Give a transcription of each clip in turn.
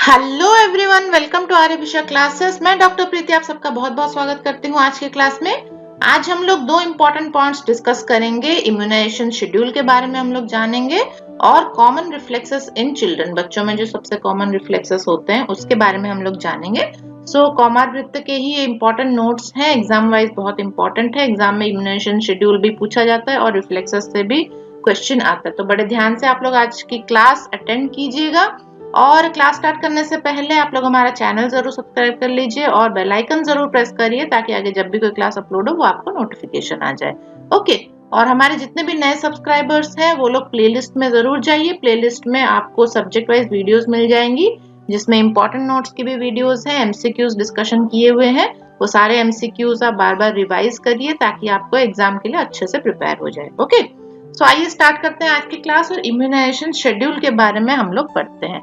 Hello everyone, welcome to Aryabhisha classes. मैं doctor Preeti आप सबका बहुत बहुत स्वागत करती हूँ आज के क्लास में। आज हम लोग दो इम्पोर्टेंट पॉइंट्स डिस्कस करेंगे। इम्यूनाइजेशन शेड्यूल के बारे में हम लोग जानेंगे और कॉमन रिफ्लेक्सेस इन चिल्ड्रन, बच्चों में जो सबसे कॉमन रिफ्लेक्सेस होते हैं उसके बारे में हम लोग जानेंगे। सो कौमारवृत्त के ही ये इम्पोर्टेंट नोट्स हैं, एग्जाम वाइज बहुत इंपॉर्टेंट है। एग्जाम में इम्यूनाइजेशन शेड्यूल भी पूछा जाता है और रिफ्लेक्सेस से भी क्वेश्चन आता है, तो बड़े ध्यान से आप लोग आज की क्लास अटेंड कीजिएगा। और क्लास स्टार्ट करने से पहले आप लोग हमारा चैनल जरूर सब्सक्राइब कर लीजिए और बेल आइकन जरूर प्रेस करिए ताकि आगे जब भी कोई क्लास अपलोड हो वो आपको नोटिफिकेशन आ जाए। ओके, और हमारे जितने भी नए सब्सक्राइबर्स हैं वो लोग प्लेलिस्ट में जरूर जाइए। प्लेलिस्ट में आपको सब्जेक्ट वाइज वीडियोस मिल जाएंगी जिसमें इंपॉर्टेंट नोट्स की भी वीडियोस हैं, एमसीक्यूज डिस्कशन किए हुए हैं। वो सारे एमसीक्यूज आप बार बार रिवाइज करिए ताकि आपको एग्जाम के लिए अच्छे से प्रिपेयर हो जाए। ओके, सो आइए स्टार्ट करते हैं आज की क्लास और इम्यूनाइजेशन शेड्यूल के बारे में हम लोग पढ़ते हैं।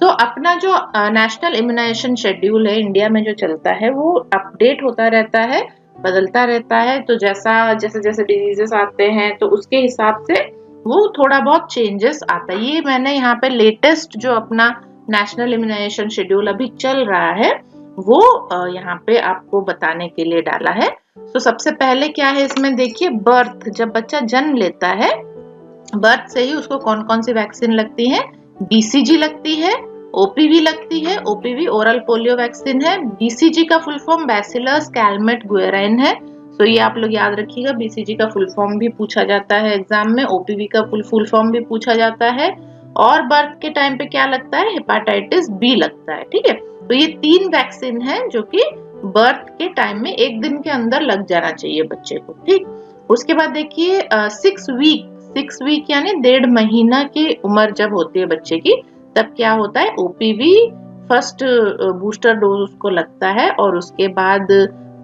तो अपना जो नेशनल इम्यूनाइजेशन शेड्यूल है इंडिया में जो चलता है वो अपडेट होता रहता है, बदलता रहता है। तो जैसे जैसे डिजीजेस आते हैं तो उसके हिसाब से वो थोड़ा बहुत चेंजेस आता है। ये मैंने यहाँ पे लेटेस्ट जो अपना नेशनल इम्यूनाइजेशन शेड्यूल अभी चल रहा है वो यहाँ पे आपको बताने के लिए डाला है। तो सबसे पहले क्या है इसमें देखिए, बर्थ, जब बच्चा जन्म लेता है बर्थ से ही उसको कौन कौन सी वैक्सीन लगती है। बीसीजी लगती है, ओपीवी लगती है। ओपीवी ओरल पोलियो वैक्सीन है। बीसीजी का फुल फॉर्म बैसिलस कैलमेट गुएराइन है। तो ये आप लोग याद रखिएगा, बीसीजी का फुल फॉर्म भी पूछा जाता है एग्जाम में, ओपीवी का फुल फॉर्म भी पूछा जाता है। और बर्थ के टाइम पे क्या लगता है, हेपेटाइटिस बी लगता है। ठीक है, तो ये 3 वैक्सीन है जो कि बर्थ के टाइम में 1 दिन के अंदर लग जाना चाहिए बच्चे को। ठीक, उसके बाद देखिए 6 वीक यानी 1.5 महीना की उम्र जब होती है बच्चे की, तब क्या होता है, ओपीवी फर्स्ट बूस्टर डोज उसको लगता है। और उसके बाद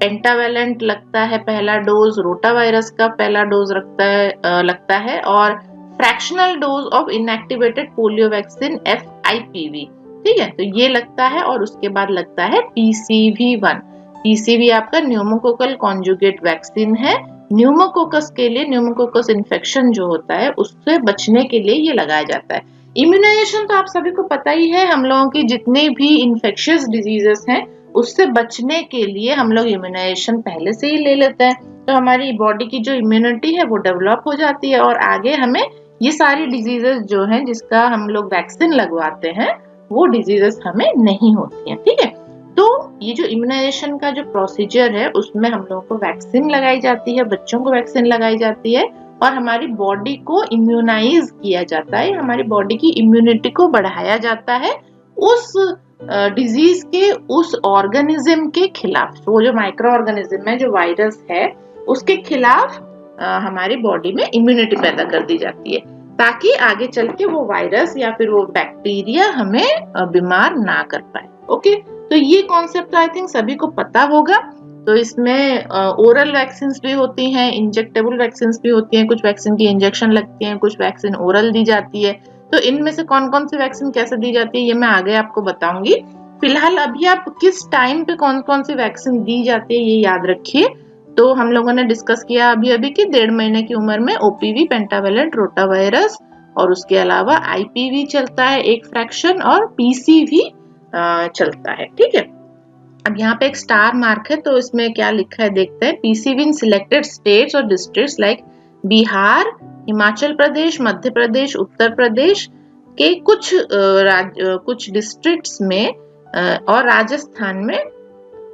पेंटावेलेंट लगता है पहला डोज, रोटा वायरस का पहला डोज लगता है और fractional dose of inactivated polio vaccine FIPV। ठीक है, तो ये लगता है। और उसके बाद लगता है PCV1। PCV आपका न्यूमोकोकल कॉन्जुगेट वैक्सीन है। न्यूमोकोकस के लिए, न्यूमोकोकस इन्फेक्शन जो होता है उससे बचने के लिए ये लगाया जाता है। इम्यूनाइजेशन तो आप सभी को पता ही है, हम लोगों की जितने भी इन्फेक्शियस डिजीजेस हैं उससे बचने के लिए हम लोग इम्यूनाइजेशन पहले से ही ले लेते हैं। तो हमारी बॉडी की जो इम्यूनिटी है वो डेवलप हो जाती है और आगे हमें ये सारी डिजीजेस जो हैं जिसका हम लोग वैक्सीन लगवाते हैं वो डिजीजेस हमें नहीं होती हैं। ठीक है, तो ये जो इम्यूनाइजेशन का जो प्रोसीजर है उसमें हम लोगों को वैक्सीन लगाई जाती है, बच्चों को वैक्सीन लगाई जाती है और हमारी बॉडी को इम्यूनाइज किया जाता है, हमारी बॉडी की इम्यूनिटी को बढ़ाया जाता है उस डिजीज के, उस ऑर्गेनिज्म के खिलाफ। वो जो माइक्रो ऑर्गेनिज्म है, जो वायरस है, उसके खिलाफ हमारी बॉडी में इम्यूनिटी पैदा कर दी जाती है ताकि आगे चल के वो वायरस या फिर वो बैक्टीरिया हमें बीमार ना कर पाए। ओके, तो ये कॉन्सेप्ट आई थिंक सभी को पता होगा। तो इसमें ओरल वैक्सीन भी होती हैं, इंजेक्टेबल वैक्सीन भी होती हैं, कुछ वैक्सीन की इंजेक्शन लगती हैं, कुछ वैक्सीन ओरल दी जाती है। तो इनमें से कौन कौन सी वैक्सीन कैसे दी जाती है ये मैं आगे आपको बताऊंगी। फिलहाल अभी आप किस टाइम पे कौन कौन सी वैक्सीन दी जाती है ये याद रखिए। तो हम लोगों ने डिस्कस किया अभी कि 1.5 महीने की उम्र में ओपीवी, पेंटावेलेंट, रोटावायरस और उसके अलावा IPV चलता है एक फ्रैक्शन और PCV चलता है। ठीक है, अब यहाँ पे एक स्टार मार्क है तो इसमें क्या लिखा है देखते हैं। PCV इन सिलेक्टेड स्टेट्स और डिस्ट्रिक्ट्स लाइक बिहार, हिमाचल प्रदेश, मध्य प्रदेश, उत्तर प्रदेश के कुछ डिस्ट्रिक्ट्स में और राजस्थान में,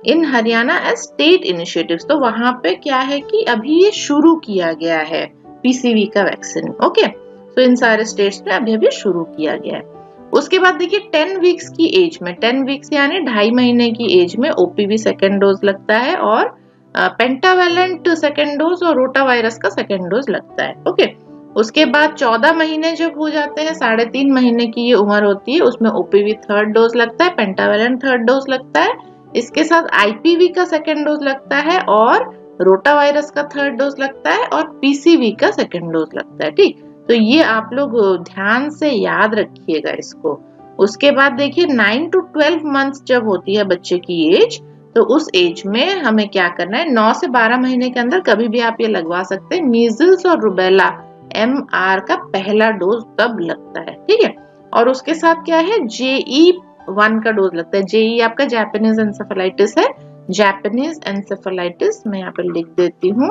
इन हरियाणा एज स्टेट इनिशिएटिव्स। तो वहां पे क्या है कि अभी ये शुरू किया गया है PCV का वैक्सीन। ओके, तो इन सारे स्टेट्स में अभी शुरू किया गया है। उसके बाद देखिए 10 वीक्स की एज में, 10 वीक्स यानी 2.5 महीने की एज में OPV सेकेंड डोज लगता है और पेंटावेलेंट सेकेंड डोज और रोटा वायरस का सेकेंड डोज लगता है। ओके, उसके बाद 14 महीने जब हो जाते हैं, 3.5 महीने की ये उम्र होती है, उसमें OPV थर्ड डोज लगता है, पेंटावेलेंट थर्ड डोज लगता है, इसके साथ IPV का सेकेंड डोज लगता है और रोटा वायरस का थर्ड डोज लगता है और PCV का सेकेंड डोज लगता है। ठीक, तो ये आप लोग ध्यान से याद रखिएगा इसको। उसके बाद देखिए 9 to 12 मंथ्स जब होती है बच्चे की एज, तो उस एज में हमें क्या करना है, 9 से 12 महीने के अंदर कभी भी आप ये लगवा सकते हैं। मीजल्स और रुबेला MR का पहला डोज तब लगता है। ठीक है, और उसके साथ क्या है, JE 1 का डोज लगता है। जेई आपका जापानीज एंसेफेलाइटिस है, जापानीज एंसेफेलाइटिस, मैं यहाँ पे लिख देती हूँ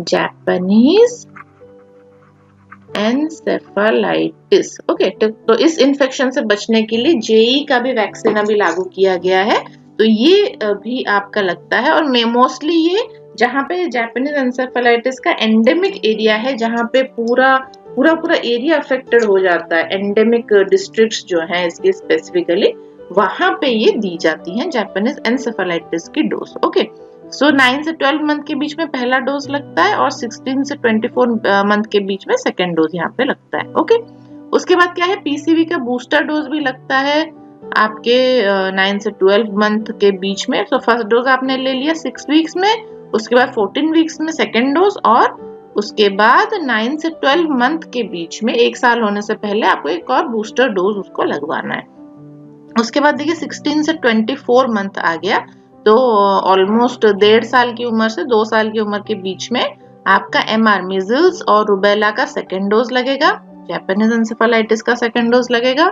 जापानीज एंसेफेलाइटिस। ओके, तो इस इन्फेक्शन से बचने के लिए जेई का भी वैक्सीन अभी लागू किया गया है, तो ये भी आपका लगता है। और मोस्टली ये जहाँ पे जापानीज एंसेफेलाइटिस का एंडेमिक एरिया है, जहाँ पे पूरा एरिया अफेक्टेड हो जाता है, एंडेमिक डिस्ट्रिक्ट्स जो हैं इसके स्पेसिफिकली, वहां पे ये दी जाती हैं जापानीज एंसेफेलाइटिस की डोज। ओके, सो 9 से 12 मंथ के बीच में पहला डोज लगता है और 16 से 24 मंथ के बीच में सेकेंड डोज यहाँ पे लगता है। ओके, उसके बाद क्या है, पीसीवी का बूस्टर डोज भी लगता है आपके 9 से 12 मंथ के बीच में। तो फर्स्ट डोज आपने ले लिया 6 वीक्स में, उसके बाद 14 वीक्स में सेकेंड डोज, और उसके बाद 9 से 12 मंथ के बीच में 1 साल होने से पहले आपको एक और बूस्टर डोज उसको लगवाना है। उसके बाद देखिए 16 से 24 मंथ आ गया, तो ऑलमोस्ट 1.5 साल की उम्र से 2 साल की उम्र के बीच में आपका एमआर मीजल्स और रूबेला का सेकेंड डोज लगेगा, जापानीज एंसेफेलाइटिस का सेकेंड डोज लगेगा,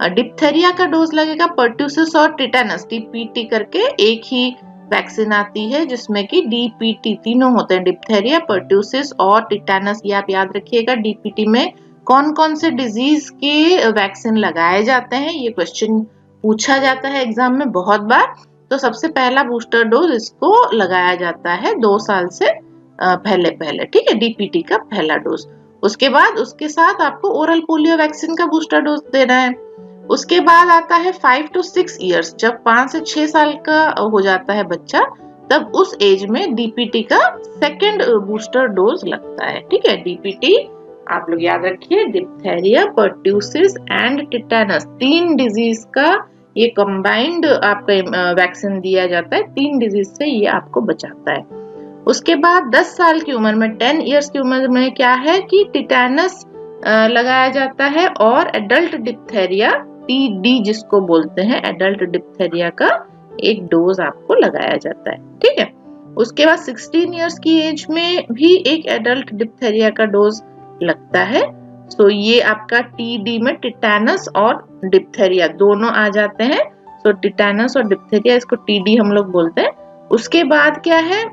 डिप्थेरिया का डोज लगेगा, पर्ट्यूसिस और टिटेनस, डीपीटी करके एक ही वैक्सीन आती है जिसमें कि डीपीटी तीनों होते हैं, डिप्थेरिया, पर्ट्यूसिस और टिटेनस। ये आप याद रखिएगा, डीपीटी में कौन कौन से डिजीज के वैक्सीन लगाए जाते हैं, ये क्वेश्चन पूछा जाता है एग्जाम में बहुत बार। तो सबसे पहला बूस्टर डोज इसको लगाया जाता है 2 साल से पहले, ठीक है, डीपीटी का पहला डोज। उसके बाद उसके साथ आपको ओरल पोलियो वैक्सीन का बूस्टर डोज देना है। उसके बाद आता है 5 to 6 इयर्स, जब 5 से 6 साल का हो जाता है बच्चा, तब उस एज में डीपीटी का सेकेंड बूस्टर डोज लगता है। ठीक है, डीपीटी आप लोग याद रखिए, diphtheria, pertussis and tetanus, 3 disease का ये कंबाइंड आपका वैक्सीन दिया जाता है, 3 डिजीज से ये आपको बचाता है। उसके बाद 10 साल की उम्र में, 10 इयर्स की उम्र में क्या है कि टिटेनस लगाया जाता है, और एडल्ट डिप्थेरिया, टीडी जिसको बोलते हैं, एडल्ट डिप्थेरिया का एक डोज आपको लगाया जाता है। ठीक है, उसके बाद 16 इयर्स की एज में भी एक एडल्ट डिप्थेरिया का डोज लगता है। सो ये आपका टीडी में टिटेनस और डिप्थेरिया दोनों आ जाते हैं। सो टिटेनस और डिप्थेरिया, इसको टीडी हम लोग बोलते हैं। उसके बाद क्या है,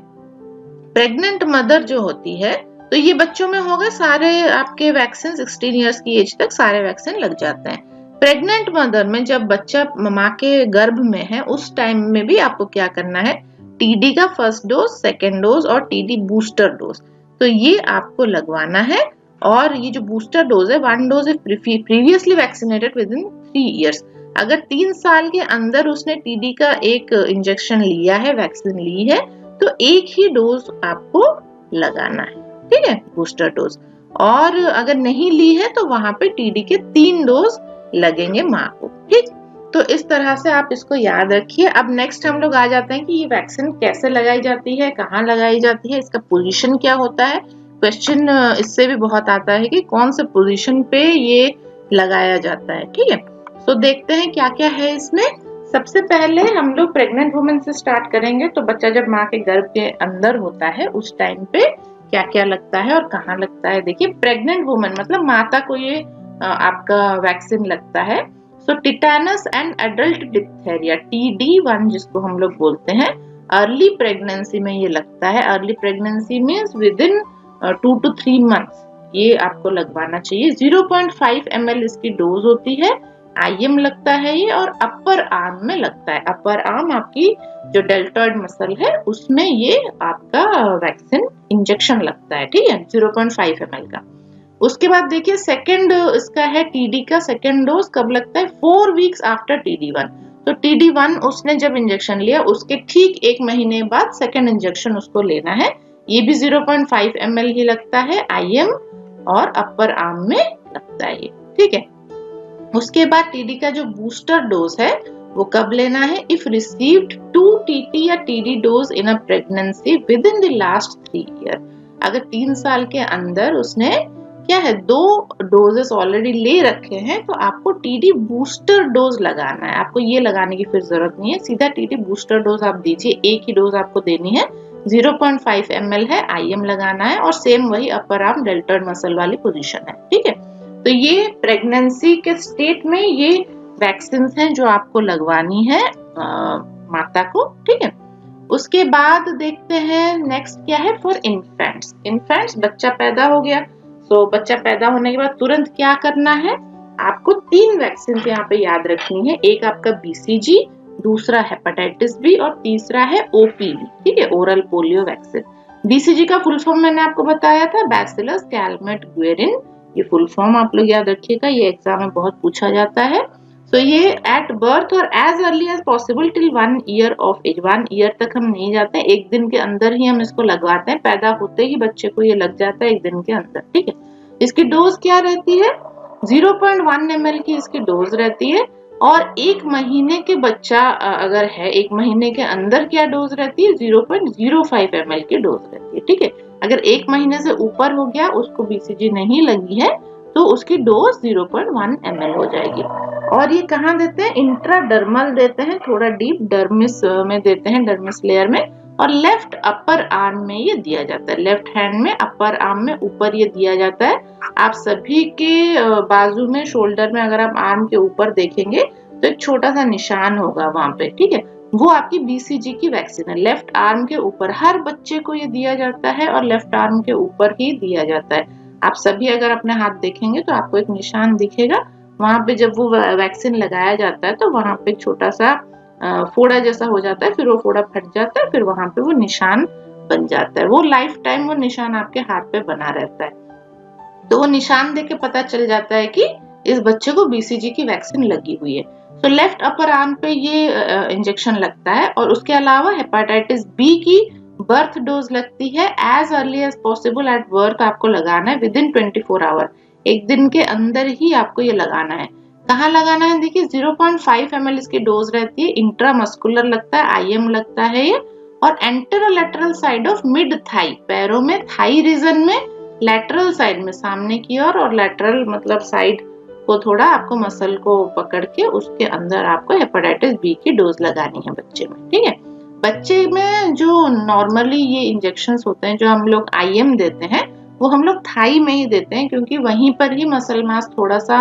प्रेग्नेंट मदर जो होती है, तो ये बच्चों में हो गए सारे आपके वैक्सीन, 16 इयर्स की एज तक सारे वैक्सीन लग जाते हैं। प्रेग्नेंट मदर में जब बच्चा माँ के गर्भ में है, उस टाइम में भी आपको क्या करना है, टीडी का फर्स्ट डोज, सेकेंड डोज और टीडी बूस्टर डोज, तो ये आपको लगवाना है। और ये जो बूस्टर डोज है, 1 dose if previously vaccinated with in 3 years, अगर 3 साल के अंदर उसने टीडी का एक इंजेक्शन लिया है, वैक्सीन ली है, तो एक ही डोज आपको लगाना है। ठीक है, बूस्टर डोज। और अगर नहीं ली है तो वहां पे टीडी के 3 डोज लगेंगे माँ को। ठीक, तो इस तरह से आप इसको याद रखिए। अब नेक्स्ट हम लोग आ जाते हैं कि ये वैक्सीन कैसे लगाई जाती है, कहाँ लगाई जाती है, इसका पोजीशन क्या होता है। क्वेश्चन इससे भी बहुत आता है कि कौन से पोजीशन पे ये लगाया जाता है। ठीक है, तो देखते हैं क्या क्या है इसमें। सबसे पहले हम लोग प्रेग्नेंट वुमेन से स्टार्ट करेंगे। तो बच्चा जब माँ के गर्भ के अंदर होता है, उस टाइम पे क्या क्या लगता है और कहाँ लगता है। देखिए, प्रेग्नेंट वुमेन मतलब माता को ये आपका वैक्सीन लगता है। So tetanus and adult diphtheria, TD1 जिसको हम लोग बोलते हैं, अर्ली प्रेगनेंसी में ये लगता है। Early pregnancy means with in 2 to 3 months ये आपको लगवाना चाहिए। 0.5 ml इसकी डोज होती है। IM लगता है ये, और अपर आर्म में लगता है। अपर आर्म आपकी जो डेल्टॉइड मसल है, उसमें ये आपका वैक्सीन इंजेक्शन लगता है। ठीक है, 0.5 ml का। उसके बाद देखिए सेकंड इसका है टीडी का सेकंड डोज कब लगता है, 4 वीक्स आफ्टर TD1। तो TD1 उसने जब इंजेक्शन लिया, उसके ठीक 1 महीने बाद सेकंड इंजेक्शन उसको लेना है। ये भी 0.5 ml ही लगता है, IM और अपर आर्म में लगता है ये। ठीक है, उसके बाद टीडी का जो बूस्टर डोज है वो कब लेना है, इफ रिसीव्ड 2 TT या TD dose in a pregnancy with in the last 3 year. अगर 3 साल के अंदर उसने क्या है 2 डोजेस ऑलरेडी ले रखे हैं, तो आपको टीडी बूस्टर डोज लगाना है। आपको ये लगाने की फिर जरूरत नहीं है, सीधा टीडी बूस्टर डोज आप दीजिए। एक ही डोज आपको देनी है, 0.5 ml है, IM लगाना है, और सेम वही अपर आर्म डेल्टॉइड मसल वाली पोजीशन है। ठीक है, तो ये प्रेगनेंसी के स्टेट में ये वैक्सीन हैं जो आपको लगवानी है माता को, ठीक है। उसके बाद देखते हैं नेक्स्ट क्या है फॉर इन्फेंट्स। इन्फेंट्स, बच्चा पैदा हो गया, तो बच्चा पैदा होने के बाद तुरंत क्या करना है, आपको 3 वैक्सीन यहाँ पे याद रखनी है। एक आपका BCG, दूसरा हेपेटाइटिस बी और तीसरा है OPV, ठीक है, ओरल पोलियो वैक्सीन। BCG का फुल फॉर्म मैंने आपको बताया था, बैसिलस कैलमेट गुएरिन। ये फुल फॉर्म आप लोग याद रखिएगा, ये एग्जाम में बहुत पूछा जाता है। तो ये एट बर्थ और as early as possible till 1 year of age, 1 year तक हम नहीं जाते हैं, 1 दिन के अंदर ही हम इसको लगवाते हैं। पैदा होते ही बच्चे को ये लग जाता है 1 दिन के अंदर, ठीक है। इसकी डोज क्या रहती है, 0.1 ml की इसकी डोज रहती है। और 1 महीने के बच्चा अगर है, 1 महीने के अंदर क्या डोज रहती है, 0.05 ml की डोज रहती है, ठीक है। अगर 1 महीने से ऊपर हो गया, उसको BCG नहीं लगी है, तो उसकी डोज 0.1 ml हो जाएगी। और ये कहाँ देते हैं, इंट्राडर्मल देते हैं, थोड़ा डीप डर्मिस में देते हैं, डर्मिस लेयर में। और लेफ्ट अपर आर्म में ये दिया जाता है, लेफ्ट हैंड में अपर आर्म में ऊपर ये दिया जाता है। आप सभी के बाजू में, शोल्डर में अगर आप आर्म के ऊपर देखेंगे तो एक छोटा सा निशान होगा वहां पे, ठीक है, वो आपकी BCG की वैक्सीन है। लेफ्ट आर्म के ऊपर हर बच्चे को ये दिया जाता है और लेफ्ट आर्म के ऊपर ही दिया जाता है। आप सभी अगर अपने हाथ देखेंगे तो आपको एक निशान दिखेगा, वहां पे जब वो वैक्सीन लगाया जाता है तो वहां पे एक छोटा सा फोड़ा जैसा हो जाता है, फिर वो फोड़ा फट जाता है, फिर वहां पे वो निशान बन जाता है। वो लाइफ टाइम वो निशान आपके हाथ पे बना रहता है। तो वो निशान देख के पता चल जाता है कि इस बच्चे को BCG की वैक्सीन लगी हुई है। तो लेफ्ट अपर आर्म पे ये इंजेक्शन लगता है। और उसके अलावा हेपेटाइटिस बी की बर्थ डोज लगती है, as early as possible at birth आपको लगाना है, विद इन 24 आवर, 1 दिन के अंदर ही आपको ये लगाना है। कहाँ लगाना है, देखिए 0.5 ml इसकी डोज रहती है, इंट्रामस्कुलर लगता है, IM लगता है ये। और एंटेरोलैटरल साइड ऑफ मिड थाई, पैरों में, थाई रीजन में, लैटरल साइड में, सामने की ओर, और लैटरल मतलब साइड को थोड़ा आपको मसल को पकड़ के उसके अंदर आपको हेपेटाइटिस बी की डोज लगानी है बच्चे में, ठीक है। बच्चे में जो नॉर्मली ये इंजेक्शंस होते हैं जो हम लोग IM देते हैं, वो हम लोग थाई में ही देते हैं, क्योंकि वहीं पर ही मसल मास थोड़ा सा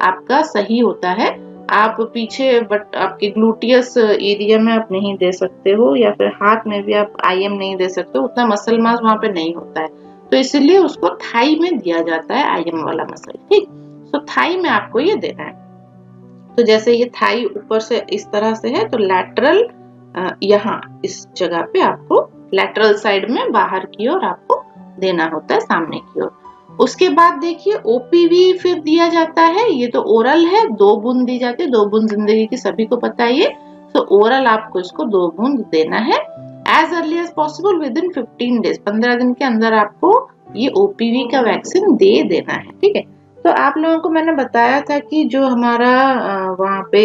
आपका सही होता है। आप पीछे बट आपके ग्लूटियस एरिया में आप नहीं दे सकते हो, या फिर हाथ में भी आप IM नहीं दे सकते हो, उतना मसल मास वहां पे नहीं होता है, तो इसलिए उसको थाई में दिया जाता है IM वाला मसल, ठीक। तो थाई में आपको ये देना है। तो जैसे ये थाई ऊपर से इस तरह से है, तो लैटरल यहाँ इस जगह पे आपको लैटरल साइड में बाहर की ओर आपको देना होता है, सामने की ओर। उसके बाद देखिए OPV फिर दिया जाता है, ये तो ओरल है, 2 बूंद दी जाती है, 2 बूंद जिंदगी की सभी को पता है ये। तो ओरल आपको इसको 2 बूंद देना है, as early as possible within 15 days, 15 दिन के अंदर आपको ये OPV का वैक्सीन दे देना है, ठीक है। तो आप लोगों को मैंने बताया था कि जो हमारा वहाँ पे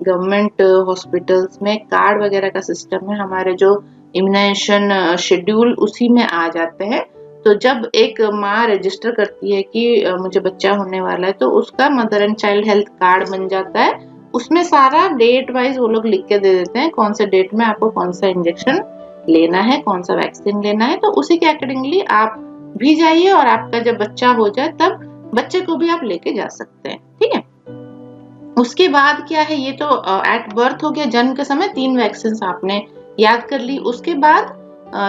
गवर्नमेंट हॉस्पिटल्स में कार्ड वगैरह का सिस्टम है, हमारे जो इम्यूनाइजेशन शेड्यूल उसी में आ जाते हैं। तो जब एक माँ रजिस्टर करती है कि मुझे बच्चा होने वाला है, तो उसका mother and child health card बन जाता है। उसमें सारा डेट वाइज वो लोग लिख के दे देते हैं, कौन से डेट में आपको कौन सा इंजेक्शन लेना है, कौन सा वैक्सीन लेना है। तो उसी के अकॉर्डिंगली आप भी जाइए, और आपका जब बच्चा हो जाए तब बच्चे को भी आप लेके जा सकते हैं, ठीक है। उसके बाद क्या है, ये तो एट बर्थ हो गया, जन्म के समय 3 वैक्सीन आपने याद कर ली। उसके बाद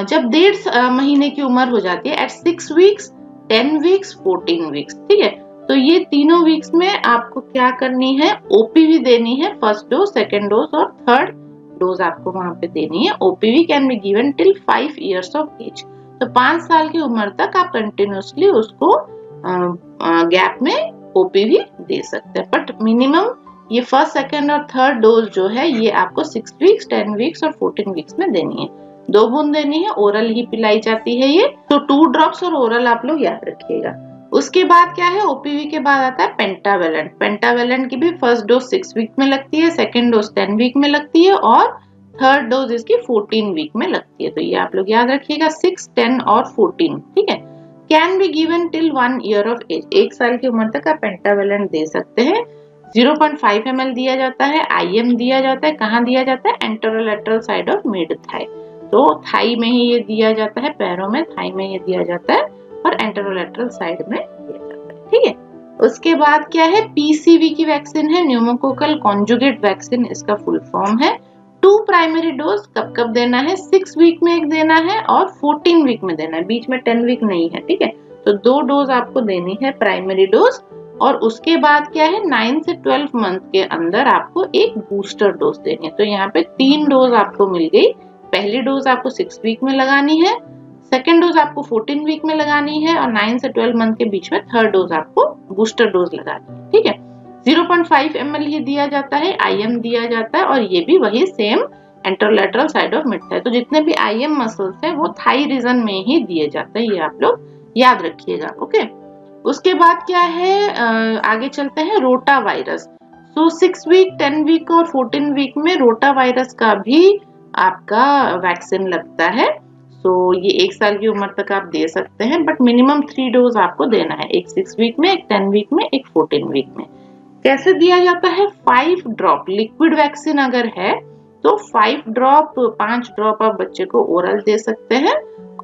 जब 1.5 महीने की उम्र हो जाती है, एट 6 वीक्स, 10 वीक्स, 14 वीक्स, ठीक है। तो ये तीनों वीक्स में आपको क्या करनी है, OPV देनी है, फर्स्ट डोज, सेकेंड डोज और थर्ड डोज आपको वहां पे देनी है। OPV can be given till 5 years of age. तो 5 साल की उम्र तक आप कंटिन्यूसली उसको गैप में OPV दे सकते हैं, बट मिनिमम ये फर्स्ट, सेकेंड और थर्ड डोज जो है ये आपको 6 वीक्स, 10 वीक्स और 14 वीक्स में देनी है। 2 बूंद देनी है, ओरल ही पिलाई जाती है ये। तो 2 ड्रॉप्स और ओरल आप लोग याद रखिएगा। उसके बाद क्या है, OPV के बाद आता है पेंटावेलेंट। पेंटावेलेंट की भी फर्स्ट डोज 6 वीक में लगती है, सेकेंड डोज 10 वीक में लगती है और थर्ड डोज इसकी 14 वीक में लगती है। तो ये आप लोग याद रखिएगा, 6, 10 और 14, ठीक है। Can be given till 1 year of age. 1 साल की उम्र तक आप पेंटावेलेंट दे सकते हैं। 0.5 ml दिया जाता है, IM दिया जाता है, कहाँ दिया जाता है, एंटेरोलैटरल साइड ऑफ मिड थाई। तो थाई में ही ये दिया जाता है, पैरों में, थाई में ये दिया जाता है और एंटेरोलैटरल साइड में दिया जाता है, ठीक है। उसके बाद क्या है, पीसीवी की वैक्सीन है, न्यूमोकोकल कॉन्जुगेट वैक्सीन इसका फुल फॉर्म है। 2 प्राइमरी डोज कब कब देना है, 6 वीक में एक देना है और 14 वीक में देना है, बीच में 10 वीक नहीं है, ठीक है। तो 2 डोज आपको देनी है प्राइमरी डोज। और उसके बाद क्या है, 9 से 12 मंथ के अंदर आपको एक बूस्टर डोज देनी है। तो यहाँ पे 3 डोज आपको मिल गई। पहली डोज आपको 6 वीक में लगानी है, सेकेंड डोज आपको 14 वीक में लगानी है और 9 से 12 मंथ के बीच में थर्ड डोज आपको बूस्टर डोज लगानी है, ठीक है। 0.5 ml ये दिया जाता है, IM दिया जाता है और ये भी वही same anterolateral side of mid thigh. तो जितने भी IM मसल्स हैं वो थाई रीजन में ही दिए जाते हैं, ये आप लोग याद रखिएगा, ओके। उसके बाद क्या है, आगे चलते हैं, रोटा वायरस। तो 6 वीक, 10 वीक और 14 वीक में रोटा वायरस का भी आपका वैक्सीन लगता है। तो ये 1 साल की उम्र तक आप दे सकते हैं, बट मिनिमम 3 डोज आपको देना है, एक 6 वीक में, एक 10 वीक में, एक 14 वीक में। कैसे दिया जाता है, 5 ड्रॉप लिक्विड वैक्सीन अगर है तो 5 ड्रॉप आप बच्चे को ओरल दे सकते हैं।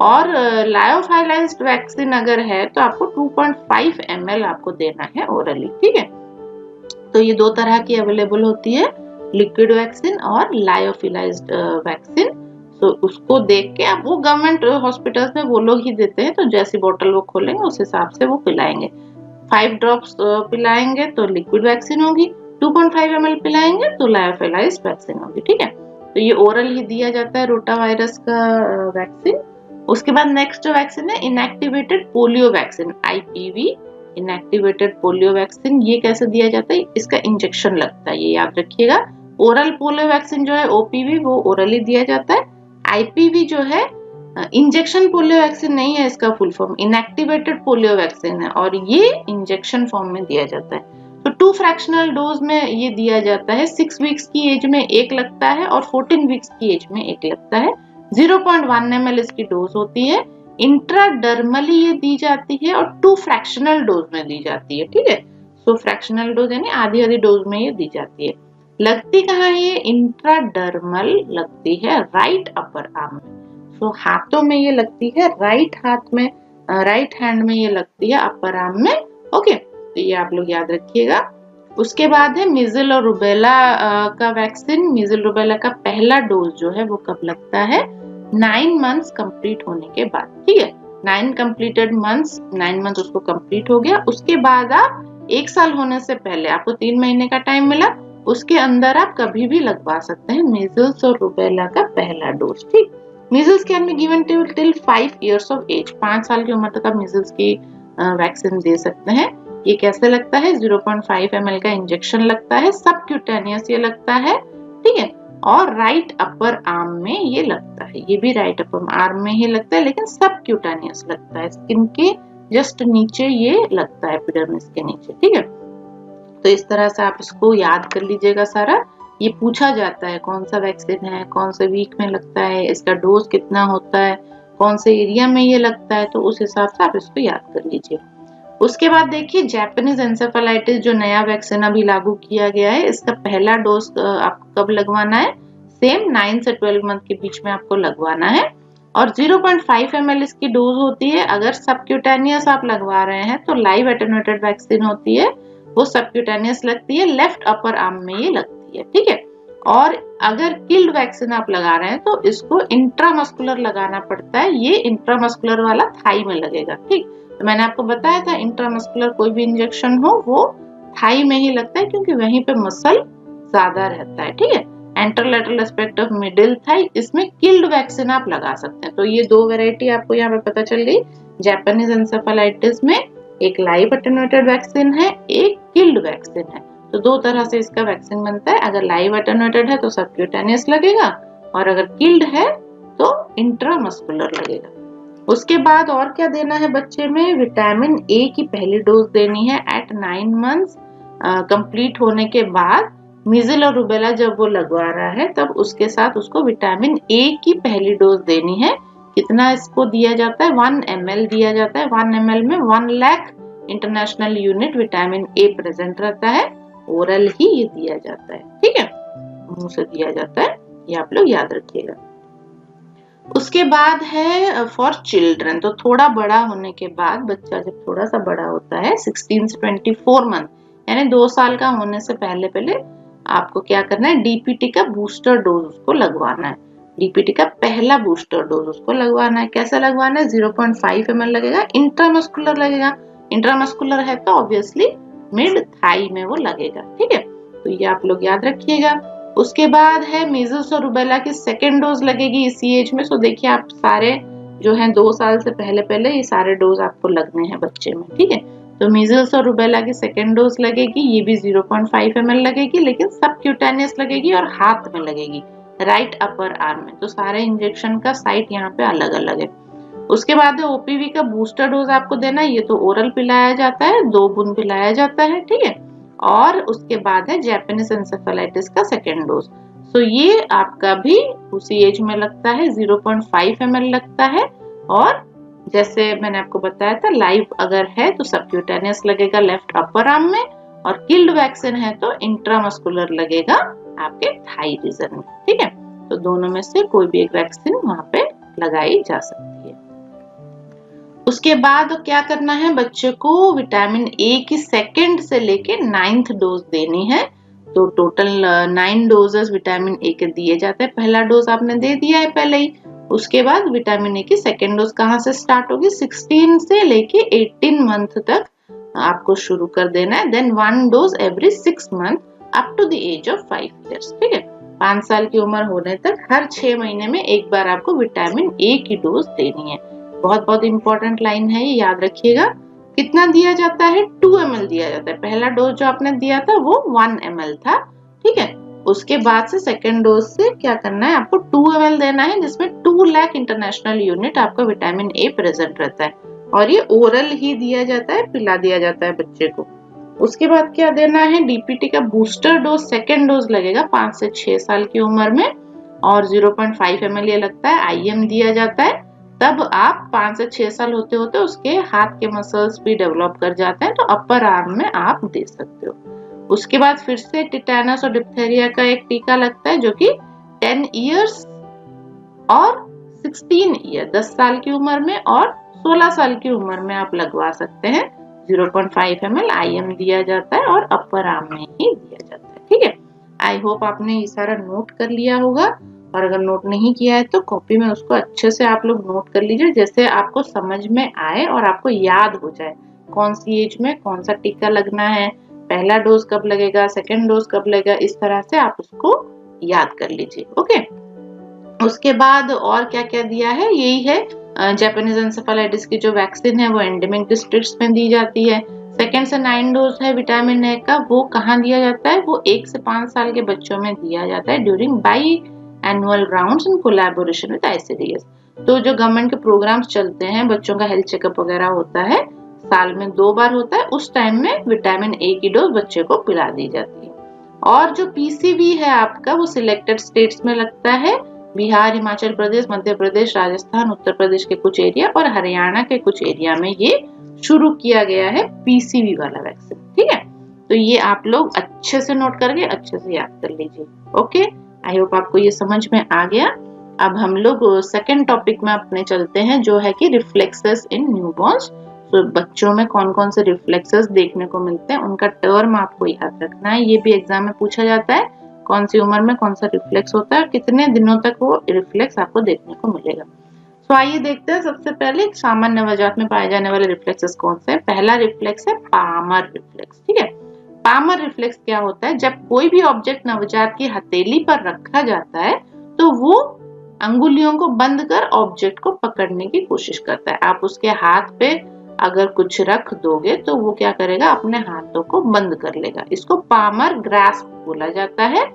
और लायोफाइलाइज्ड वैक्सीन अगर है तो आपको 2.5 ml आपको देना है ओरली, ठीक है। तो ये 2 तरह की अवेलेबल होती है, लिक्विड वैक्सीन और लायोफिलाइज्ड वैक्सीन। तो उसको देख के आप, वो गवर्नमेंट हॉस्पिटल्स में वो लोग ही देते हैं, तो जैसी बोतल वो खोलेंगे उस हिसाब से वो पिलाएंगे। 5 ड्रॉप्स पिलाएंगे तो लिक्विड वैक्सीन होगी, 2.5 ml पिलाएंगे तो लायोफिलाइज्ड वैक्सीन होगी, ठीक है। तो ये ओरल ही दिया जाता है रोटा वायरस का वैक्सीन। उसके बाद नेक्स्ट वैक्सीन है inactivated polio vaccine, IPV, inactivated polio vaccine. ये कैसे दिया जाता है, इसका इंजेक्शन लगता है, ये याद रखिएगा। ओरल पोलियो वैक्सीन जो है OPV वो ओरली दिया जाता है। IPV जो है इंजेक्शन पोलियो वैक्सीन नहीं है, इसका full form inactivated polio vaccine है और ये इंजेक्शन फॉर्म में दिया जाता है। तो 2 फ्रैक्शनल डोज में ये दिया जाता है, 6 वीक्स की एज में एक लगता है और 14 वीक्स की एज में एक लगता है। 0.1 ml इसकी डोज होती है, इंट्राडर्मली ये दी जाती है और 2 फ्रैक्शनल डोज में दी जाती है, ठीक है। सो फ्रैक्शनल डोज यानी आधी आधी डोज में ये दी जाती है। लगती कहाँ है ये, इंट्राडर्मल लगती है राइट अपर आर्म में। सो हाथों में ये लगती है, राइट हाथ में, राइट हैंड में ये लगती है अपर आर्म में, ओके। तो ये आप लोग याद रखिएगा। उसके बाद है मिजल और रुबेला का वैक्सीन। मिजल रुबेला का पहला डोज जो है वो कब लगता है, 9 मंथ्स कंप्लीट होने के बाद, ठीक है। 9 कंप्लीटेड मंथ्स, 9 मंथ उसको कंप्लीट हो गया, उसके बाद आप 1 साल होने से पहले आपको 3 महीने का टाइम मिला, उसके अंदर आप कभी भी लगवा सकते हैं मीजल्स और रुबेला का पहला डोज, ठीक। Measles can be given till 5 years of age, 5 साल की उम्र तक आप मीजल्स की वैक्सीन दे सकते हैं। ये कैसे लगता है, 0.5 ml का इंजेक्शन लगता है, सबक्यूटेनियस ये लगता है, ठीक है। और राइट अपर आर्म में ये लगता है, ये भी राइट अपर आर्म में ही लगता है, लेकिन सबक्यूटेनियस लगता है, स्किन के जस्ट नीचे ये लगता है, एपिडर्मिस के नीचे, ठीक है। तो इस तरह से आप इसको याद कर लीजिएगा सारा। ये पूछा जाता है कौन सा वैक्सीन है, कौन से वीक में लगता है, इसका डोज कितना होता है, कौन से एरिया में ये लगता है, तो उस हिसाब से आप इसको याद कर लीजिए। उसके बाद देखिए जापानीज एंसेफेलाइटिस, जो नया वैक्सीन अभी लागू किया गया है, इसका पहला डोज आपको कब लगवाना है, सेम 9 से 12 मंथ के बीच में आपको लगवाना है। और 0.5 ml इसकी डोज होती है। अगर सबक्यूटेनियस आप लगवा रहे हैं तो लाइव एटेन्यूएटेड वैक्सीन होती है, वो सबक्यूटेनियस लगती है, लेफ्ट अपर आर्म में ये लगती है, ठीक है। और अगर किल्ड वैक्सीन आप लगा रहे हैं तो इसको इंट्रामस्कुलर लगाना पड़ता है, ये इंट्रामस्कुलर वाला थाई में लगेगा, ठीक। तो मैंने आपको बताया था इंट्रामस्कुलर कोई भी इंजेक्शन हो वो थाई में ही लगता है, क्योंकि वहीं पे मसल ज्यादा रहता है, ठीक है। एंटरलैटरल एस्पेक्ट ऑफ मिडिल थाई, इसमें किल्ड वैक्सीन आप लगा सकते हैं। तो ये 2 वैरायटी आपको यहाँ पे पता चल गई। जापानीज एंसेफेलाइटिस में एक लाइव एटेन्यूएटेड वैक्सीन है, एक किल्ड वैक्सीन है। तो 2 तरह से इसका वैक्सीन बनता है। अगर लाइव एटेन्यूएटेड है तो सबक्यूटेनियस लगेगा और अगर किल्ड है तो इंट्रामस्कुलर लगेगा। उसके बाद और क्या देना है बच्चे में, विटामिन ए की पहली डोज देनी है एट 9 मंथ्स कंप्लीट होने के बाद। मीजल और रुबेला जब वो लगवा रहा है तब उसके साथ उसको विटामिन ए की पहली डोज देनी है। कितना इसको दिया जाता है, 1 ml दिया जाता है। 1 ml में 1 lakh international unit vitamin A present रहता है। ओरल ही ये दिया जाता है, ठीक है, मुंह से दिया जाता है, ये आप लोग याद रखिएगा। उसके बाद है फॉर चिल्ड्रन, तो थोड़ा बड़ा होने के बाद बच्चा जब थोड़ा सा बड़ा होता है 16 से 24 मंथ, यानी 2 साल का होने से पहले पहले आपको क्या करना है, डीपीटी का बूस्टर डोज उसको लगवाना है। डीपीटी का पहला बूस्टर डोज उसको लगवाना है। कैसा लगवाना है, 0.5 ml लगेगा, इंट्रामस्कुलर लगेगा। इंट्रामस्कुलर है तो ऑब्वियसली मिड थाई में वो लगेगा, ठीक है, तो ये आप लोग याद रखिएगा। उसके बाद है मीजल्स और रूबेला की सेकेंड डोज लगेगी इसी एज में। सो देखिए आप सारे जो है 2 साल से पहले पहले ये सारे डोज आपको लगने हैं बच्चे में, ठीक है। तो मीजल्स और रूबेला की सेकेंड डोज लगेगी, ये भी 0.5 ml लगेगी, लेकिन सबक्यूटेनियस लगेगी और हाथ में लगेगी, राइट अपर आर्म में। तो सारे इंजेक्शन का साइट यहाँ पे अलग अलग है। उसके बाद है ओपीवी का बूस्टर डोज आपको देना है, ये तो ओरल पिलाया जाता है, 2 बूंद पिलाया जाता है, ठीक है। और उसके बाद है जापानीज एन्सेफेलाइटिस का सेकेंड डोज। सो ये आपका भी उसी एज में लगता है, 0.5 ml लगता है। और जैसे मैंने आपको बताया था, लाइव अगर है तो सबक्यूटेनियस लगेगा लेफ्ट अपर आर्म में, और किल्ड वैक्सीन है तो इंट्रामस्कुलर लगेगा आपके थाई रीजन में, ठीक है। तो दोनों में से कोई भी एक वैक्सीन वहां पे लगाई जा सकती है। उसके बाद क्या करना है, बच्चे को विटामिन ए की सेकेंड से लेके 9th डोज देनी है। तो टोटल 9 डोजेस विटामिन ए के दिए जाते हैं। पहला डोज आपने दे दिया है पहले ही। उसके बाद विटामिन ए की सेकेंड डोज कहाँ से स्टार्ट होगी, 16 से लेके 18 मंथ तक आपको शुरू कर देना है। Then 1 dose every 6 month up to the age of 5 years, ठीक है। 5 साल की उम्र होने तक हर 6 महीने में एक बार आपको विटामिन ए की डोज देनी है। बहुत बहुत इंपॉर्टेंट लाइन है, ये याद रखिएगा। कितना दिया जाता है, 2 ml दिया जाता है। पहला डोज जो आपने दिया था वो 1 ml था, ठीक है। उसके बाद से सेकेंड डोज से क्या करना है, आपको 2 ml देना है, जिसमें 2 लाख इंटरनेशनल यूनिट आपका विटामिन ए प्रेजेंट रहता है। और ये ओरल ही दिया जाता है, पिला दिया जाता है बच्चे को। उसके बाद क्या देना है, डीपीटी का बूस्टर डोज सेकेंड डोज लगेगा 5 से 6 साल की उम्र में, और 0.5 ml ये लगता है। आईएम दिया जाता है। तब आप 5 से 6 साल होते होते उसके हाथ के मसल्स भी डेवलप कर जाते हैं, तो अपर आर्म में आप दे सकते हो। उसके बाद फिर से टिटेनस और डिप्थेरिया का एक टीका लगता है, जो कि 10 years और 16 year 10 साल की उम्र में और 16 साल की उम्र में आप लगवा सकते हैं। 0.5 ml आईएम दिया जाता है और अपर आर्म में ही दिया जाता है, ठीक है। आई होप आपने ये सारा नोट कर लिया होगा, और अगर नोट नहीं किया है तो कॉपी में उसको अच्छे से आप लोग नोट कर लीजिए, जैसे आपको समझ में आए और आपको याद हो जाए कौन सी एज में कौन सा टीका लगना है, पहला डोज कब लगेगा, सेकेंड डोज कब लगेगा, इस तरह से आप उसको याद कर लीजिए, ओके। उसके बाद और क्या क्या दिया है, यही है जापानीज एन्सेफेलाइटिस की जो वैक्सीन है वो एंडेमिक डिस्ट्रिक्ट्स में दी जाती है। 2 से 9 डोज है विटामिन ए का, वो कहाँ दिया जाता है, वो 1 से 5 साल के बच्चों में दिया जाता है during by annual rounds in collaboration with ICDS. तो जो गवर्नमेंट के प्रोग्राम्स चलते हैं, बच्चों का हेल्थ चेकअप वगैरह होता है, साल में 2 बार होता है, उस टाइम में विटामिन ए की डोज बच्चे को पिला दी जाती है। और जो पीसीवी है आपका, वो सिलेक्टेड स्टेट्स में लगता है, बिहार, हिमाचल प्रदेश, मध्य प्रदेश, राजस्थान, उत्तर प्रदेश के कुछ एरिया और हरियाणा के कुछ एरिया में ये शुरू किया गया है पीसीवी वाला वैक्सीन, ठीक है। तो ये आप लोग अच्छे से नोट करके अच्छे से याद कर लीजिए, ओके। आई होप आपको ये समझ में आ गया। अब हम लोग सेकेंड टॉपिक में अपने चलते हैं, जो है कि रिफ्लेक्सेस इन न्यूबॉर्न्स। तो बच्चों में कौन कौन से रिफ्लेक्सेस देखने को मिलते हैं, उनका टर्म आपको याद रखना है, ये भी एग्जाम में पूछा जाता है। कौन सी उम्र में कौन सा रिफ्लेक्स होता है और कितने दिनों तक वो रिफ्लेक्स आपको देखने को मिलेगा। तो आइए देखते हैं। सबसे पहले सामान्य नवजात में पाए जाने वाले रिफ्लेक्सेस कौन से हैं। पहला रिफ्लेक्स है पामर रिफ्लेक्स, ठीक है। पामर रिफ्लेक्स क्या होता है, जब कोई भी ऑब्जेक्ट नवजात की हथेली पर रखा जाता है तो वो अंगुलियों को बंद कर ऑब्जेक्ट को पकड़ने की कोशिश करता है। आप उसके हाथ पे अगर कुछ रख दोगे तो वो क्या करेगा, अपने हाथों को बंद कर लेगा। इसको पामर ग्रास्प बोला जाता है।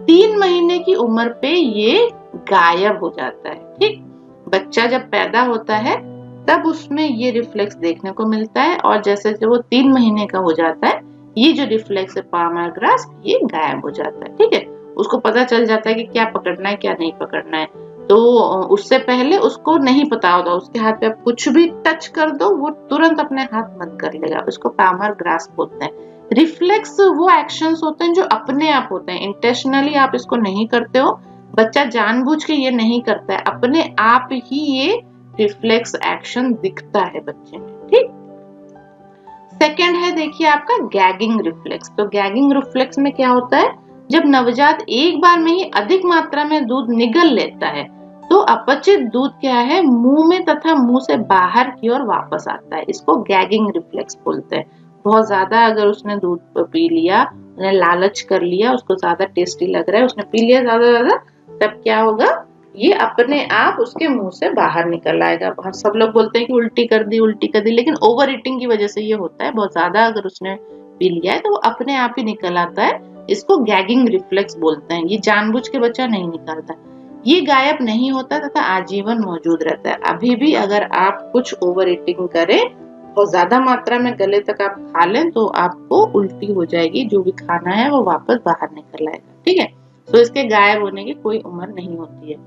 3 महीने की उम्र पे ये गायब हो जाता है, ठीक। बच्चा जब पैदा होता है तब उसमें ये रिफ्लेक्स देखने को मिलता है, और जैसे जैसे वो 3 महीने का हो जाता है, ये जो रिफ्लेक्स है पामर ग्रास्प, ये गायब हो जाता है, ठीक है। उसको पता चल जाता है कि क्या पकड़ना है क्या नहीं पकड़ना है। तो उससे पहले उसको नहीं पता होता, उसके हाथ पे आप कुछ भी टच कर दो वो तुरंत अपने हाथ बंद कर लेगा। उसको पामर ग्रास्प बोलते हैं। रिफ्लेक्स वो एक्शंस होते हैं जो अपने आप होते हैं, इंटेंशनली आप इसको नहीं करते हो, बच्चा जानबूझ के ये नहीं करता है, अपने आप ही ये रिफ्लेक्स एक्शन दिखता है बच्चे में। ठीक। सेकंड है देखिए आपका गैगिंग रिफ्लेक्स। तो गैगिंग रिफ्लेक्स में क्या होता है, जब नवजात एक बार में ही अधिक मात्रा में दूध निगल लेता है तो अपचित दूध क्या है, मुंह में तथा मुंह से बाहर की ओर वापस आता है। इसको गैगिंग रिफ्लेक्स बोलते हैं। बहुत ज्यादा अगर उसने दूध पी लिया, उसने लालच कर लिया, उसको ज्यादा टेस्टी लग रहा है, उसने पी लिया ज्यादा, तब क्या होगा, ये अपने आप उसके मुंह से बाहर निकल आएगा। सब लोग बोलते हैं कि उल्टी कर दी, लेकिन ओवर ईटिंग की वजह से ये होता है। बहुत ज्यादा अगर उसने पी लिया है तो वो अपने आप ही निकल आता है। इसको गैगिंग रिफ्लेक्स बोलते हैं। ये जानबूझ के बच्चा नहीं निकालता, ये गायब नहीं होता तथा आजीवन मौजूद रहता है। अभी भी अगर आप कुछ ओवर ईटिंग करें, बहुत ज्यादा मात्रा में गले तक आप खा लें, तो आपको उल्टी हो जाएगी, जो भी खाना है वो वापस बाहर निकल आएगा। ठीक है, तो इसके गायब होने की कोई उम्र नहीं होती है।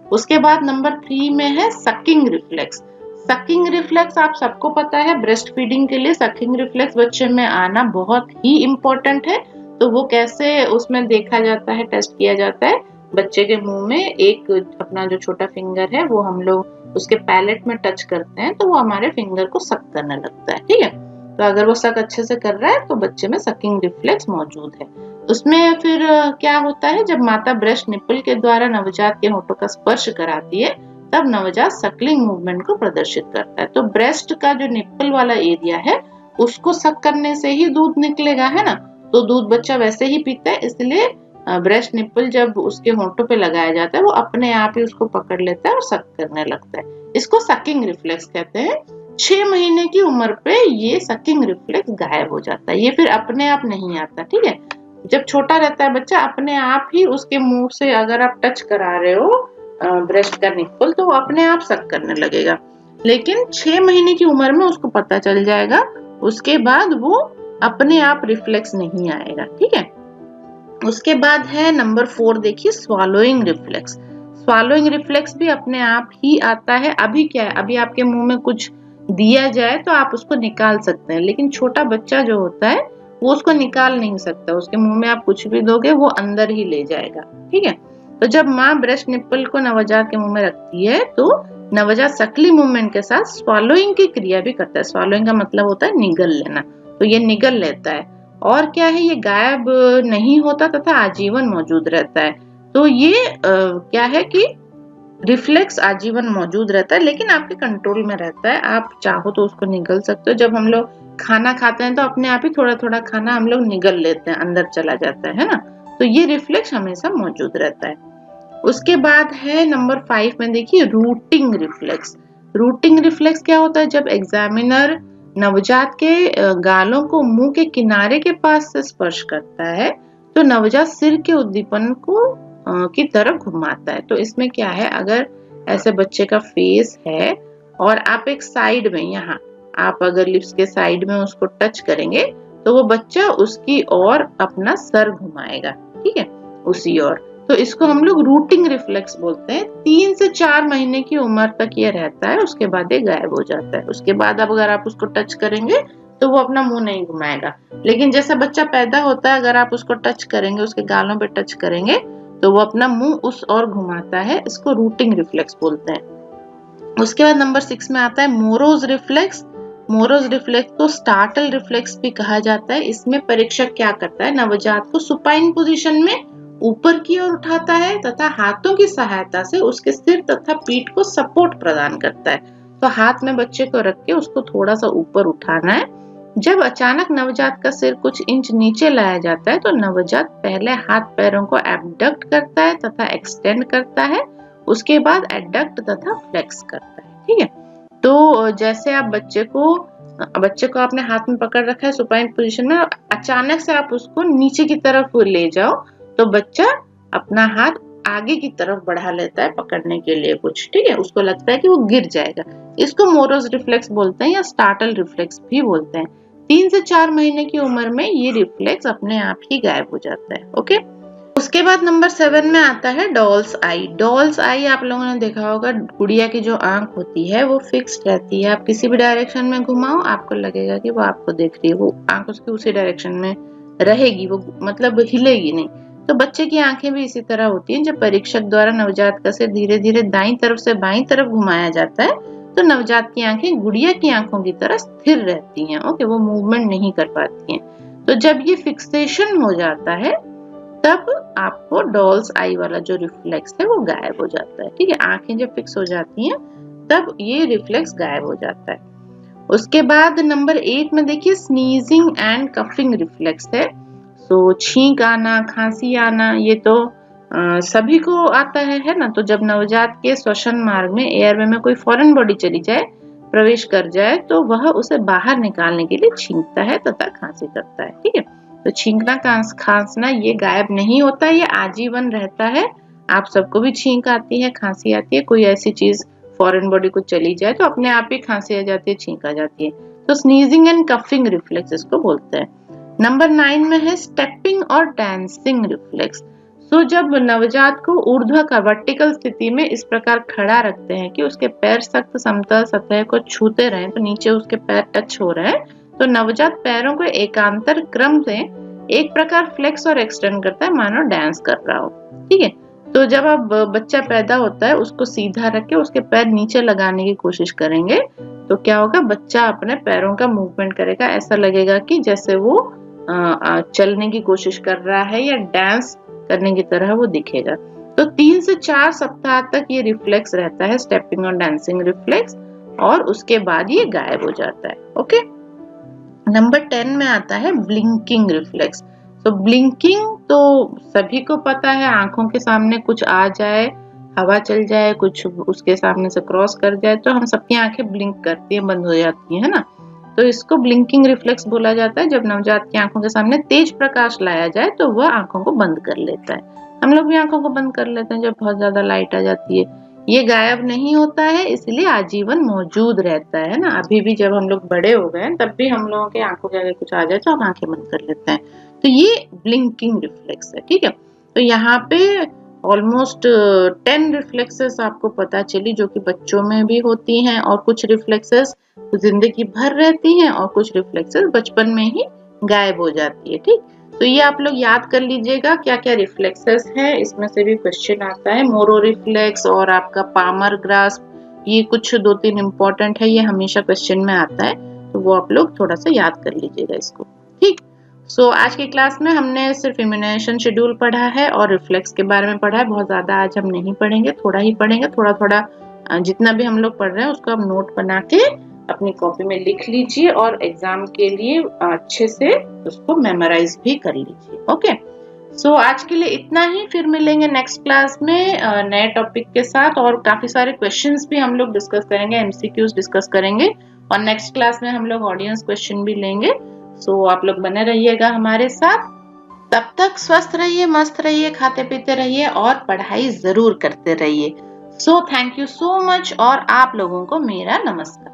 उसके बाद नंबर 3 में है सकिंग रिफ्लेक्स। सकिंग रिफ्लेक्स आप सबको पता है, ब्रेस्ट फीडिंग के लिए सकिंग रिफ्लेक्स बच्चे में आना बहुत ही इम्पोर्टेंट है। तो वो कैसे उसमें देखा जाता है, टेस्ट किया जाता है, बच्चे के मुंह में एक अपना जो छोटा फिंगर है वो हम लोग उसके पैलेट में टच करते हैं तो वो हमारे फिंगर को सक करने लगता है। ठीक है, तो अगर वो सक अच्छे से कर रहा है तो बच्चे में सकिंग रिफ्लेक्स मौजूद है। उसमें फिर क्या होता है, जब माता ब्रेस्ट निपल के द्वारा नवजात के होठों का स्पर्श कराती है तब नवजात सकलिंग मूवमेंट को प्रदर्शित करता है। तो ब्रेस्ट का जो निपल वाला एरिया है उसको सक करने से ही दूध निकलेगा, है ना। तो दूध बच्चा वैसे ही पीता है, इसलिए ब्रेस्ट निपल जब उसके होठों पे लगाया जाता है वो अपने आप ही उसको पकड़ लेता है और सक करने लगता है। इसको सकिंग रिफ्लेक्स कहते हैं। 6 महीने की उम्र पे ये सकिंग रिफ्लेक्स गायब हो जाता है, ये फिर अपने आप नहीं आता। ठीक है, जब छोटा रहता है बच्चा, अपने आप ही उसके मुंह से अगर आप टच करा रहे हो ब्रेस्ट का निप्पल तो वो अपने आप सक करने लगेगा। लेकिन 6 महीने की उम्र में उसको पता चल जाएगा, उसके बाद वो अपने आप रिफ्लेक्स नहीं आएगा। ठीक है, उसके बाद है नंबर 4 देखिए स्वॉलोइंग रिफ्लेक्स। स्वॉलोइंग रिफ्लेक्स भी अपने आप ही आता है। अभी क्या है, अभी आपके मुंह में कुछ दिया जाए तो आप उसको निकाल सकते हैं, लेकिन छोटा बच्चा जो होता है वो उसको निकाल नहीं सकता। उसके मुंह में आप कुछ भी दोगे वो अंदर ही ले जाएगा। ठीक है, तो जब माँ ब्रेस्ट निप्पल को नवजात के मुंह में रखती है तो नवजात सकली मूवमेंट के साथ स्वॉलोइंग की क्रिया भी करता है। स्वॉलोइंग का मतलब होता है निगल लेना, तो ये निगल लेता है। और क्या है, ये गायब नहीं होता तथा आजीवन मौजूद रहता है। तो ये क्या है कि रिफ्लेक्स आजीवन मौजूद रहता है, लेकिन आपके कंट्रोल में रहता है। आप चाहो तो उसको निगल सकते हो। जब हम लोग खाना खाते हैं तो अपने आप ही थोड़ा थोड़ा खाना हम लोग निगल लेते हैं, अंदर चला जाता है ना। तो ये रिफ्लेक्स हमेशा मौजूद रहता है। उसके बाद है नंबर 5 में देखिए रूटिंग रिफ्लेक्स। रूटिंग रिफ्लेक्स क्या होता है, जब एग्जामिनर नवजात के गालों को मुंह के किनारे के पास से स्पर्श करता है तो नवजात सिर के उद्दीपन को की तरफ घुमाता है। तो इसमें क्या है, अगर ऐसे बच्चे का फेस है और आप एक साइड में, यहाँ आप अगर लिप्स के साइड में उसको टच करेंगे तो वो बच्चा उसकी ओर अपना सर घुमाएगा। ठीक है, उसी ओर। तो इसको हम लोग रूटिंग रिफ्लेक्स बोलते हैं। 3 से 4 महीने की उम्र तक ये रहता है, उसके बाद ये गायब हो जाता है। उसके बाद अब अगर आप उसको टच करेंगे तो वो अपना मुंह नहीं घुमाएगा। लेकिन जैसे बच्चा पैदा होता है, अगर आप उसको टच करेंगे, उसके गालों पे टच करेंगे तो वो अपना मुंह उस ओर घुमाता है। इसको रूटिंग रिफ्लेक्स बोलते हैं। उसके बाद नंबर 6 में आता है मोरोज रिफ्लेक्स। मोरोज रिफ्लेक्स को स्टार्टल रिफ्लेक्स भी कहा जाता है। इसमें परीक्षक क्या करता है, नवजात को सुपाइन पोजीशन में ऊपर की ओर उठाता है तथा हाथों की सहायता से उसके सिर तथा पीठ को सपोर्ट प्रदान करता है। तो हाथ में बच्चे को रख के उसको थोड़ा सा ऊपर उठाना है। जब अचानक नवजात का सिर कुछ इंच नीचे लाया जाता है तो नवजात पहले हाथ पैरों को एबडक्ट करता है तथा एक्सटेंड करता है, उसके बाद एडक्ट तथा फ्लेक्स करता है। ठीक है, तो जैसे आप बच्चे को आपने हाथ में पकड़ रखा है सुपाइन पोजीशन में, अचानक से आप उसको नीचे की तरफ ले जाओ तो बच्चा अपना हाथ आगे की तरफ बढ़ा लेता है पकड़ने के लिए कुछ। ठीक है, उसको लगता है कि वो गिर जाएगा। इसको मोरोज रिफ्लेक्स बोलते हैं या स्टार्टल रिफ्लेक्स भी बोलते हैं। 3 से 4 महीने की उम्र में ये रिफ्लेक्स अपने आप ही गायब हो जाता है। ओके, उसके बाद नंबर 7 में आता है डॉल्स आई। डॉल्स आई आप लोगों ने देखा होगा, गुड़िया की जो आंख होती है वो फिक्स्ड रहती है। आप किसी भी डायरेक्शन में घुमाओ आपको लगेगा कि वो आपको देख रही है, वो आंख उसकी उसी डायरेक्शन में रहेगी, वो मतलब हिलेगी नहीं। तो बच्चे की आंखें भी इसी तरह होती हैं। जब परीक्षक द्वारा नवजात का सिर धीरे धीरे दाईं तरफ से बाईं तरफ घुमाया जाता है तो नवजात की आंखें गुड़िया की आंखों की तरह स्थिर रहती हैं। ओके, वो मूवमेंट नहीं कर पाती हैं। तो जब ये फिक्सेशन हो जाता है तब आपको डॉल्स आई वाला जो रिफ्लेक्स है वो गायब हो जाता है। ठीक है, आंखें जब फिक्स हो जाती हैं तब ये रिफ्लेक्स गायब हो जाता है। उसके बाद नंबर 8 में देखिए स्नीजिंग एंड कफिंग रिफ्लेक्स है। तो छींक आना, खांसी आना, ये तो सभी को आता है ना। तो जब नवजात के श्वसन मार्ग में एयरवे में कोई फॉरेन बॉडी चली जाए, प्रवेश कर जाए, तो वह उसे बाहर निकालने के लिए छींकता है तथा खांसी करता है। ठीक है, तो छींकना खांसना ये गायब नहीं होता, ये आजीवन रहता है। आप सबको भी छींक आती है, खांसी आती है, कोई ऐसी चीज फॉरेन बॉडी को चली जाए तो अपने आप ही खांसी आ जाती है, छींक आ जाती है। तो स्नीजिंग एंड कफिंग रिफ्लेक्स इसको बोलते हैं। नंबर 9 में है स्टेपिंग और डांसिंग रिफ्लेक्स। तो जब नवजात को ऊर्ध्वाधर वर्टिकल स्थिति में इस प्रकार खड़ा रखते हैं कि उसके पैर सख्त समतल सतह को छूते रहें, तो नीचे उसके पैर टच हो रहे हैं, तो नवजात पैरों को एकांतर क्रम से एक प्रकार फ्लेक्स और एक्सटेंड करता है, मानो डांस कर रहा हो। ठीक है, तो जब अब बच्चा पैदा होता है उसको सीधा रख के उसके पैर नीचे लगाने की कोशिश करेंगे तो क्या होगा, बच्चा अपने पैरों का मूवमेंट करेगा, ऐसा लगेगा कि जैसे वो चलने की कोशिश कर रहा है या डांस करने की तरह वो दिखेगा। तो 3 से 4 सप्ताह तक ये रिफ्लेक्स रहता है, स्टेपिंग और डांसिंग रिफ्लेक्स, और उसके बाद ये गायब हो जाता है। ओके, नंबर 10 में आता है ब्लिंकिंग रिफ्लेक्स। तो ब्लिंकिंग तो सभी को पता है, आंखों के सामने कुछ आ जाए, हवा चल जाए, कुछ उसके सामने से क्रॉस कर जाए तो हम सबकी आंखें ब्लिंक करती हैं, बंद हो जाती है ना। तो इसको ब्लिंकिंग रिफ्लेक्स बोला जाता है। जब नवजात की आंखों के सामने तेज प्रकाश लाया जाए तो वह आंखों को बंद कर लेता है। हम लोग भी आंखों को बंद कर लेते हैं जब बहुत ज्यादा लाइट आ जाती है। ये गायब नहीं होता है, इसलिए आजीवन मौजूद रहता है ना। अभी भी जब हम लोग बड़े हो गए तब भी हम लोगों के आंखों के आगे कुछ आ जाए तो हम आंखें बंद कर लेते हैं। तो ये ब्लिंकिंग रिफ्लेक्स है। ठीक है, तो यहाँ पे ऑलमोस्ट 10 रिफ्लेक्सेस आपको पता चली जो कि बच्चों में भी होती हैं, और कुछ रिफ्लेक्सेस जिंदगी भर रहती हैं और कुछ रिफ्लेक्सेस बचपन में ही गायब हो जाती है। ठीक, तो ये आप लोग याद कर लीजिएगा क्या क्या रिफ्लेक्सेस है, इसमें से भी क्वेश्चन आता है। मोरो रिफ्लेक्स और आपका पामर ग्रास्प, ये कुछ 2-3 इंपॉर्टेंट है, ये हमेशा क्वेश्चन में आता है, तो वो आप लोग थोड़ा सा याद कर लीजिएगा इसको। ठीक, सो आज की क्लास में हमने सिर्फ इम्यूनाइजेशन शेड्यूल पढ़ा है और रिफ्लेक्स के बारे में पढ़ा है। बहुत ज्यादा आज हम नहीं पढ़ेंगे, थोड़ा ही पढ़ेंगे, थोड़ा थोड़ा जितना भी हम लोग पढ़ रहे हैं उसको आप नोट बना के अपनी कॉपी में लिख लीजिए और एग्जाम के लिए अच्छे से उसको मेमोराइज भी कर लीजिए। ओके, सो आज के लिए इतना ही, फिर मिलेंगे नेक्स्ट क्लास में नए टॉपिक के साथ, और काफी सारे क्वेश्चंस भी हम लोग डिस्कस करेंगे, एमसीक्यूज डिस्कस करेंगे, और नेक्स्ट क्लास में हम लोग ऑडियंस क्वेश्चन भी लेंगे। सो आप लोग बने रहिएगा हमारे साथ। तब तक स्वस्थ रहिए, मस्त रहिए, खाते पीते रहिए और पढ़ाई जरूर करते रहिए। So thank you so much, और आप लोगों को मेरा नमस्कार।